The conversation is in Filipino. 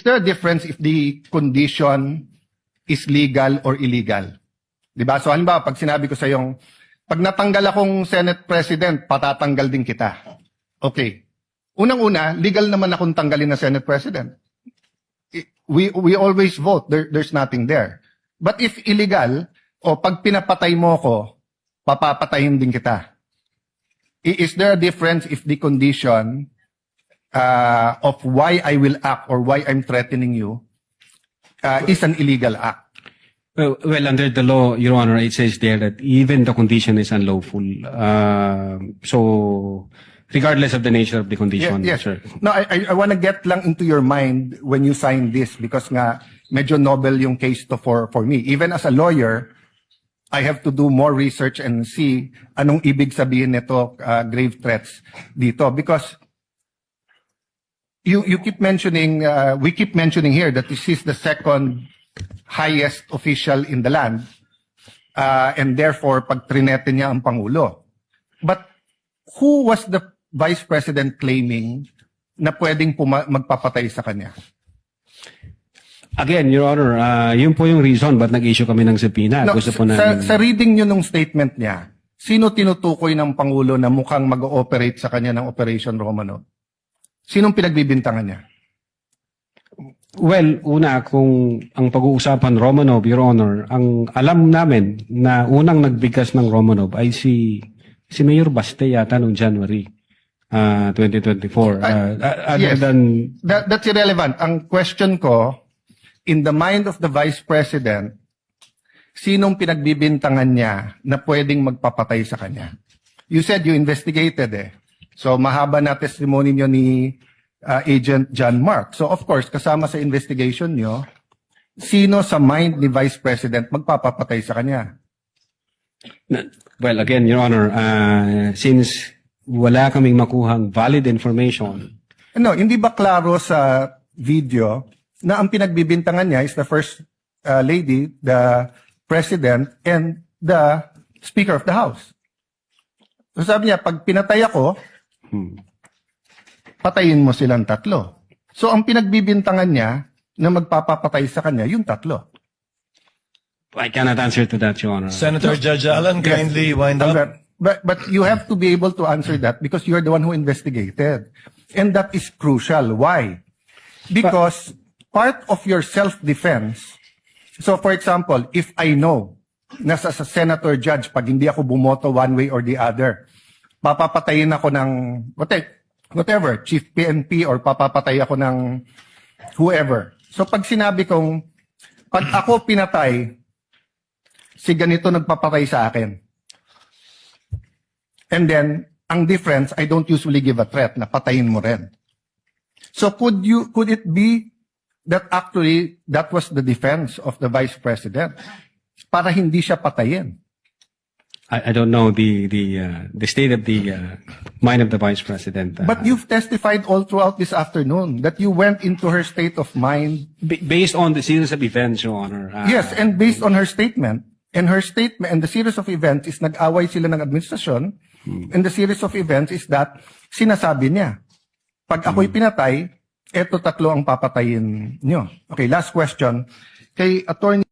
there a difference if the condition is legal or illegal? Diba? So halimbawa, pag sinabi ko sa yung, pag natanggal akong Senate President, patatanggal din kita. Okay. Unang-una, legal naman akong tanggalin na Senate President. We always vote. There's nothing there. But if illegal, o pag pinapatay mo ko, papapatayin din kita. Is there a difference if the condition of why I will act or why I'm threatening you is an illegal act? Well, under the law, Your Honor, it says there that even the condition is unlawful. So, regardless of the nature of the condition, Yes. sir. No, I want to get lang into your mind when you sign this because nga medyo novel yung case to for me. Even as a lawyer, I have to do more research and see anong ibig sabihin nito grave threats dito because you keep mentioning we keep mentioning here that this is the second highest official in the land and therefore pag trinete niya ang pangulo. But who was the vice president claiming na pwedeng magpapatay sa kanya? Again, Your Honor, yun po yung reason ba't nag-issue kami ng subpoena. No, Gusto po namin... sa reading nyo nung statement niya, sino tinutukoy ng Pangulo na mukhang mag-ooperate sa kanya ng Operation Romanov? Sinong pinagbibintangan niya? Well, una, kung ang pag-uusapan Romanov, Your Honor, ang alam namin na unang nagbigkas ng Romanov ay si Mayor Baste yata noong January 2024. Yes. That's irrelevant. Ang question ko, in the mind of the Vice President, sinong pinagbibintangan niya na pwedeng magpapatay sa kanya? You said you investigated eh. So mahaba na testimony niyo ni Agent John Mark. So of course, kasama sa investigation niyo, sino sa mind ni Vice President magpapapatay sa kanya? Well, again, Your Honor, since wala kaming makuhang valid information. No, hindi ba klaro sa video na ang pinagbibintangan niya is the First Lady, the President, and the Speaker of the House. So sabi niya, pag pinatay ako, patayin mo silang tatlo. So ang pinagbibintangan niya na magpapapatay sa kanya, yung tatlo. I cannot answer to that, Your Honor. Senator Judge Allen, kindly wind up. But you have to be able to answer that because you're the one who investigated. And that is crucial. Why? Because part of your self-defense, so for example, if I know na sa senator judge, pag hindi ako bumoto one way or the other, papapatayin ako ng whatever, chief PNP or papapatay ako ng whoever. So pag sinabi kong, pag ako pinatay, si ganito nagpapatay sa akin. And then, ang difference, I don't usually give a threat na patayin mo rin. So could it be that actually that was the defense of the Vice President para hindi siya patayin? I don't know the state of the mind of the Vice President. But you've testified all throughout this afternoon that you went into her state of mind. Based on the series of events, Your Honor. Yes, and based on her statement. And her statement and the series of events is nag-away sila ng administrasyon. And the series of events is that sinasabi niya, pag ako'y pinatay, eto tatlo ang papatayin nyo. Okay, last question. Kay Attorney